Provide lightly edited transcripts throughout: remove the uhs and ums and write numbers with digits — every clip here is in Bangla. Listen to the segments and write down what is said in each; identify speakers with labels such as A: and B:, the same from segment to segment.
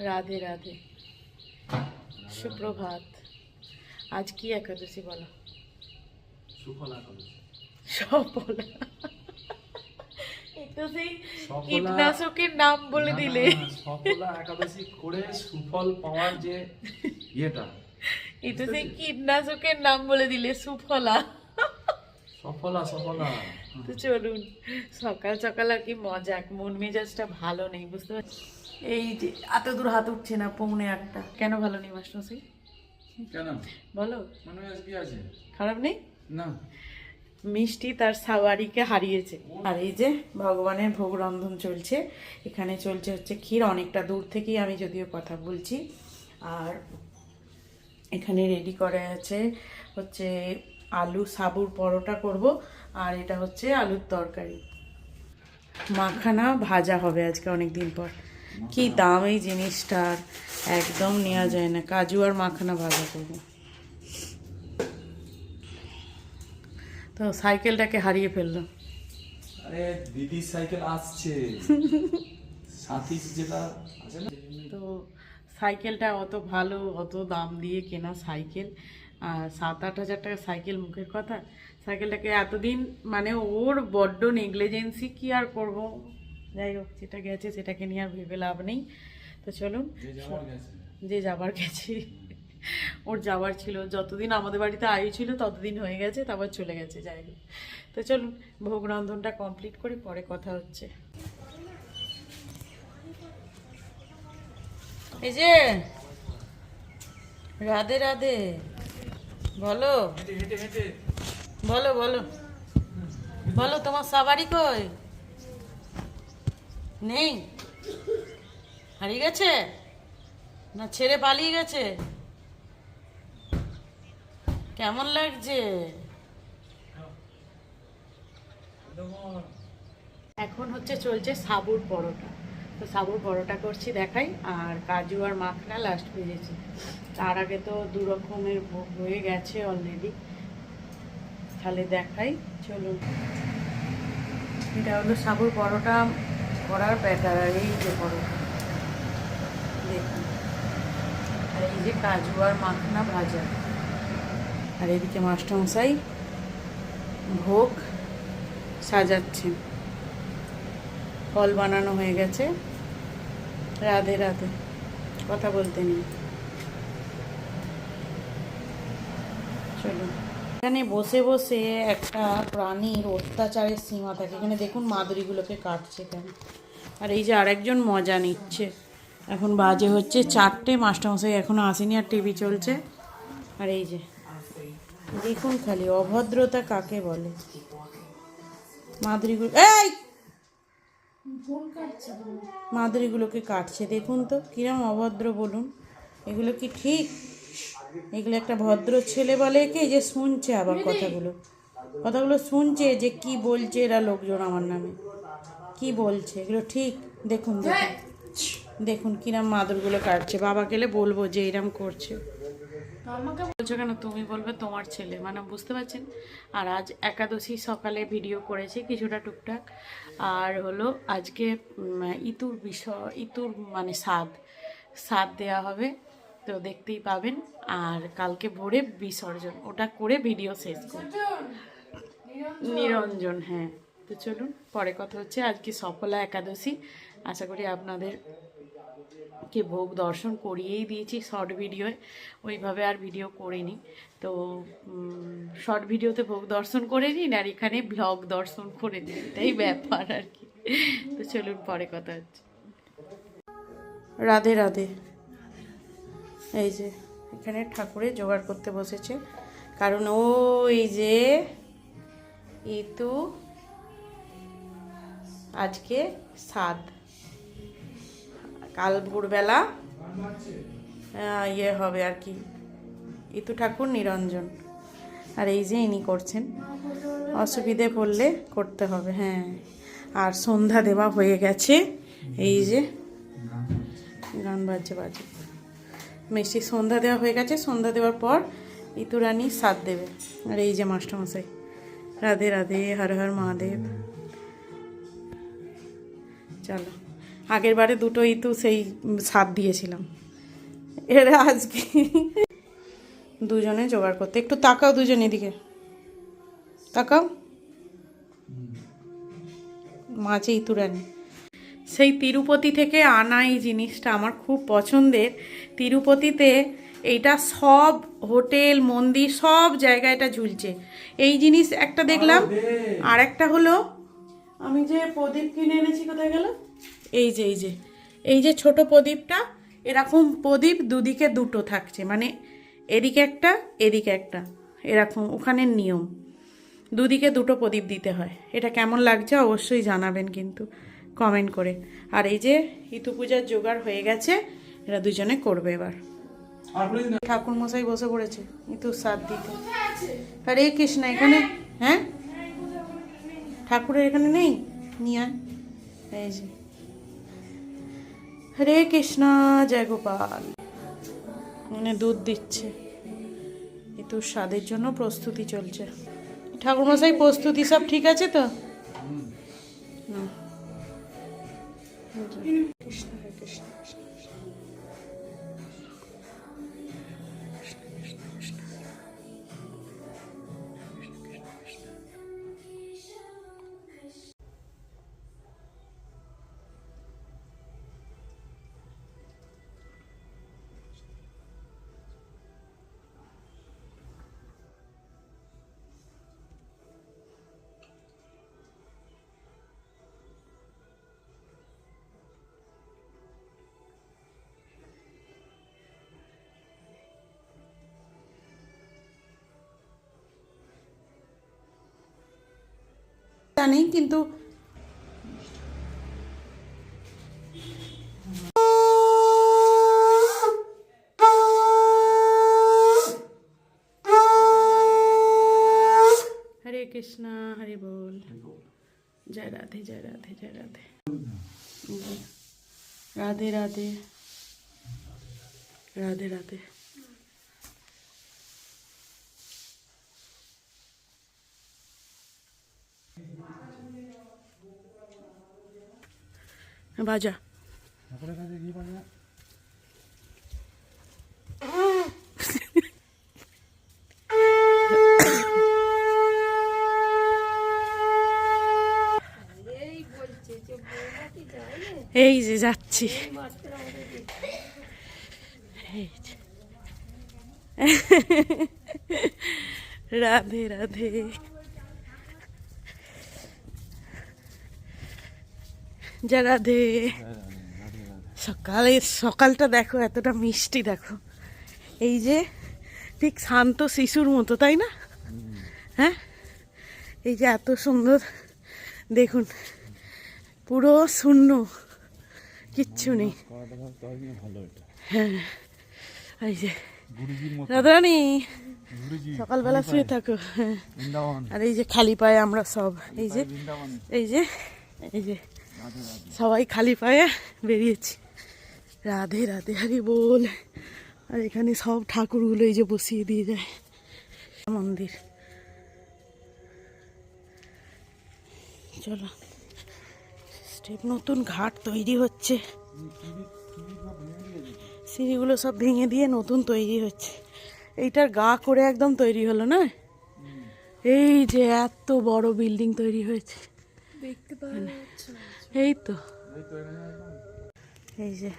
A: রাধে রাধে, সুপ্রভাত। আজ কি একাদশী বলো?
B: সুফলা একাদশী।
A: সফলা, একটু সেই কীটনাশকের নাম বলে দিলে।
B: সফলা একাদশী করে সুফল পাওয়ার যে ইয়েটা,
A: একটু সেই কীটনাশকের নাম বলে দিলে, সুফলা।
B: সফলা সফলা।
A: তো চলুন, সকাল সকাল আর কি মজা, মন মেজাজটা ভালো নেই, বুঝতে পারছি। এই যে এত দূর হাত উঠছে না, 7:45। কেন ভালো নেই মাস্টারমশাই?
B: কেন
A: বলো।
B: মনে হয় কি আছে?
A: খারাপ নেই
B: না।
A: মিষ্টি তার সাওয়ারিকে হারিয়েছে। আর এই যে ভগবানের ভোগ রন্ধন চলছে, এখানে চলছে হচ্ছে ক্ষীর। অনেকটা দূর থেকেই আমি যদিও কথা বলছি। আর এখানে রেডি করে আছে হচ্ছে আলু সাবুর পরোটা করব, আর এটা হচ্ছে আলুর তরকারি। মাখানা ভাজা হবে আজকে অনেক দিন পর। কি দাম এই জিনিসটার, একদম নেওয়া যায় না। কাজু আর মাখানা ভাজা করবো। তো সাইকেলটাকে হারিয়ে ফেললো।
B: আরে দিদির সাইকেল আসছে, সাথী যেটা আছে না।
A: তো সাইকেলটা অত ভালো, অত দাম দিয়ে কেনা সাইকেল, 7-8 হাজার টাকা সাইকেল, মুখের কথা। সাইকেলটাকে এতদিন মানে ওর বড্ড নেগলিজেন্সি, কি আর করব। যাই হোক, যেটা গেছে সেটাকে নিয়ে আর ভেবে লাভ নেই। তো চলুন, যে যাবার গেছে। ওর যাওয়ার ছিল, যতদিন আমাদের বাড়িতে আয়ু ছিল ততদিন হয়ে গেছে, তারপর চলে গেছে। যাই হোক, তো চলুন ভোগ রন্ধনটা কমপ্লিট করি, পরে কথা হচ্ছে। এই যে রাধে রাধে, বলো বলো বলো বলো, তোমার সাবারি কই? নেই? হারিয়ে গেছে না ছেড়ে পালিয়ে গেছে? কেমন লাগছে এখন? হচ্ছে চলছে সাবুর পরোটা। তো সাবুর পরোটা করছি, দেখাই। আর কাজু আর মাখনা লাস্ট ভেজেছি। তার আগে তো 2 রকমের ভোগ হয়ে গেছে অলরেডি, তাহলে দেখাই। চলুন, এটা হলো সাবুর পরোটা করার ব্যাটার। আর এই যে পরোটা দেখুন, আর এই যে কাজু আর মাখনা ভাজা। আর এদিকে মাস্টারমশাই ভোগ সাজাচ্ছেন। ফল বানানো হয়ে গেছে। রাধে রাধে, কথা বলতে নেই। চলুন, এখানে বসে বসে একটা প্রাণীর অত্যাচারের সীমা থাকে। এখানে দেখুন মাদুরিগুলোকে কাটছে কেন। আর এই যে আরেকজন মজা নিচ্ছে। এখন বাজে হচ্ছে 4টে, মাস্টারমশাই এখনো আসেনি, আর টিভি চলছে। আর এই যে দেখুন, খালি অভদ্রতা কাকে বলে। মাদুরিগুলো, এই মাদুরিগুলোকে কাটছে, দেখুন তো কিরম অভদ্র বলুন। এগুলো কি ঠিক? এগুলো একটা ভদ্র ছেলে বলে কি? যে শুনছে আবার কথাগুলো শুনছে, যে কি বলছে এরা লোকজন আমার নামে, কি বলছে, এগুলো ঠিক? দেখুন দেখুন দেখুন কিরম মাদুরগুলো কাটছে। বাবা গেলে বলবো যে এরম করছে। আমাকে বলছো কেন? তুমি বলবে তোমার ছেলে, মানে বুঝতে পারছেন। আর আজ একাদশী, সকালে ভিডিও করেছি কিছুটা টুকটাক। আর হলো আজকে ইতুর মানে সাদ দেওয়া হবে, তো দেখতেই পাবেন। আর কালকে ভোরে বিসর্জন, ওটা করে ভিডিও শেষ করব। নিরঞ্জন, হ্যাঁ। তো চলুন, পরে কথা হচ্ছে। আজকে সফলা একাদশী, আশা করি আপনাদের কে ভোগ দর্শন করিয়েই দিয়েছি শর্ট ভিডিওয়, ওইভাবে আর ভিডিও করিনি। তো শর্ট ভিডিওতে ভোগ দর্শন করে নিন, আর এখানে ব্লগ দর্শন করে দিন, এটাই ব্যাপার আর কি। তো চলুন, পরে কথা হচ্ছে। রাধে রাধে। এই যে এখানে ঠাকুরের জোগাড় করতে বসেছে, কারণ ওই যে ইতু আজকে সাদ, কাল ভোরবেলা ইয়ে হবে আর কি, ইতু ঠাকুর নিরঞ্জন। আর এই যে ইনি করছেন, অসুবিধে পড়লে করতে হবে। হ্যাঁ, আর সন্ধ্যা দেওয়া হয়ে গেছে। এই যে গান বাজছে মিষ্টি, সন্ধ্যা দেওয়া হয়ে গেছে। সন্ধ্যা দেওয়ার পর ইতুরানি সাদ দেবে। আর এই যে মাস্টারমশাই, রাধে রাধে, হর হর মহাদেব। চলো, আগের বারে দুটো ইতু সেই সাত দিয়েছিলাম, এরা আজকে দুজনে জোগাড় করতে। একটু তাকাও দুজন এদিকে, তাকাও। মাঝে ইতুরানি সেই তিরুপতি থেকে আনা এই জিনিসটা আমার খুব পছন্দের। তিরুপতিতে এইটা সব হোটেল মন্দির সব জায়গায় এটা ঝুলছে। এই জিনিস একটা দেখলাম, আর একটা হলো আমি যে প্রদীপ কিনে এনেছি, কোথায় গেল? এই যে এই যে এই যে ছোট প্রদীপটা, এরকম প্রদীপ দুদিকে দুটো থাকছে, মানে এদিকে একটা এদিকে একটা, এরকম ওখানের নিয়ম, দুদিকে দুটো প্রদীপ দিতে হয়। এটা কেমন লাগছে অবশ্যই জানাবেন কিন্তু কমেন্ট করে। আর এই যে ইতু পূজার জোগাড় হয়ে গেছে, এরা দুজনে করবে এবার। ঠাকুর মশাই বসে পড়েছে ইতু সাথ দিতে। হরে কৃষ্ণ, এখানে হ্যাঁ ঠাকুরের এখানে নেই, নিয়ে আয়। এই যে হরে কৃষ্ণ, জয় গোপাল। মানে দুধ দিচ্ছে, ইতুর স্বাদের জন্য প্রস্তুতি চলছে। ঠাকুরমশাই প্রস্তুতি সব ঠিক আছে তো? কৃষ্ণ হরে কৃষ্ণ, কৃষ্ণ কৃষ্ণ। জানি কিন্তু হরে কৃষ্ণ, হরে বল, জয় রাধে জয় রাধে জয় রাধে, রাধে রাধে রাধে রাধে। বাজা এই যে যাচ্ছি, রাধে রাধে। যা রাধে। সকালটা দেখো এতটা মিষ্টি, দেখো এই যে ঠিক শান্ত শিশুর মতো, তাই না? হ্যাঁ, এই যে এত সুন্দর দেখুন, পুরো শূন্য, কিচ্ছু নেই। হ্যাঁ, এই যে রাধারানী সকালবেলা শুয়ে থাকো। হ্যাঁ, আর এই যে খালি পায়ে আমরা সব, এই যে এই যে এই যে সবাই খালি পায়ে বেরিয়েছি। রাধে রাধে, হরি বল। আর এখানে সব ঠাকুরগুলো এই যে বসিয়ে দিয়ে যায়, মন্দির। চলো, স্টেপ নতুন ঘাট তৈরি হচ্ছে, সিঁড়িগুলো সব ভেঙে দিয়ে নতুন তৈরি হচ্ছে। এইটার গা করে একদম তৈরি হলো না? এই যে এত বড় বিল্ডিং তৈরি হয়েছে, এই তো এই যে,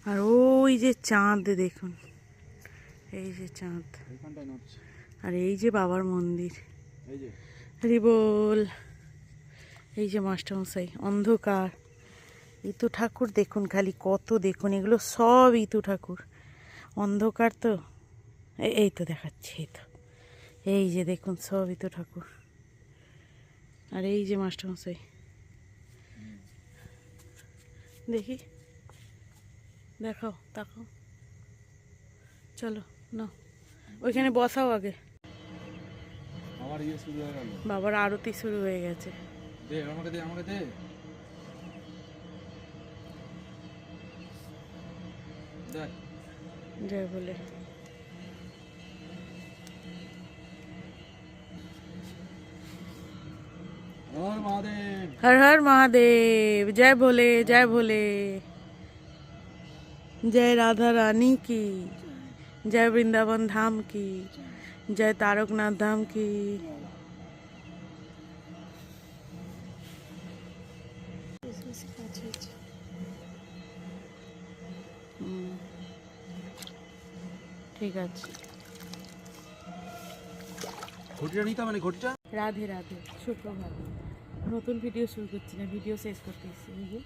A: আর ওই যে চাঁদ দেখুন, এই যে চাঁদ, আর এই যে বাবার মন্দির। হরি বল। এই যে মাস্টারমশাই, অন্ধকার। ইতু ঠাকুর দেখুন খালি কত, দেখুন এগুলো সব ইতু ঠাকুর। অন্ধকার তো, এই তো দেখাচ্ছি, এই তো এই যে দেখুন সব ইতু ঠাকুর। আর এই যে মাস্টারমশাই, দেখি দেখাও, তাকাও। চলো না, ওইখানে বসাও আগে। বাবার আরতি শুরু হয়ে গেছে। জয় বলে।
B: और महादेव।
A: हर हर महादेव, जय भोले जय भोले, जय राधा रानी की, जय वृंदावन धाम की, जय तारकनाथ धाम की। ঠিক আছে।
B: ঘটিটা নিতে মানে ঘটিটা।
A: রাধে রাধে, সুপ্রভাত। নতুন ভিডিও শুরু করছি না, ভিডিও শেষ করতে এসেছি। এই যে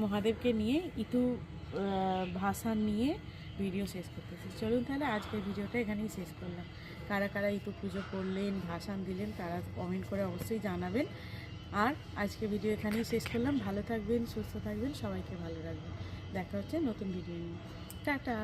A: মহাদেবকে নিয়ে ইতু ভাসান নিয়ে ভিডিও শেষ করতেছি। চলুন তাহলে আজকের ভিডিওটা এখানেই শেষ করলাম। কারা কারা ইতু পুজো করলেন, ভাসান দিলেন, তারা কমেন্ট করে অবশ্যই জানাবেন। আর আজকে ভিডিও এখানেই শেষ করলাম। ভালো থাকবেন, সুস্থ থাকবেন, সবাইকে ভালো রাখবেন। দেখা হচ্ছে নতুন ভিডিও নিয়ে। টাটা।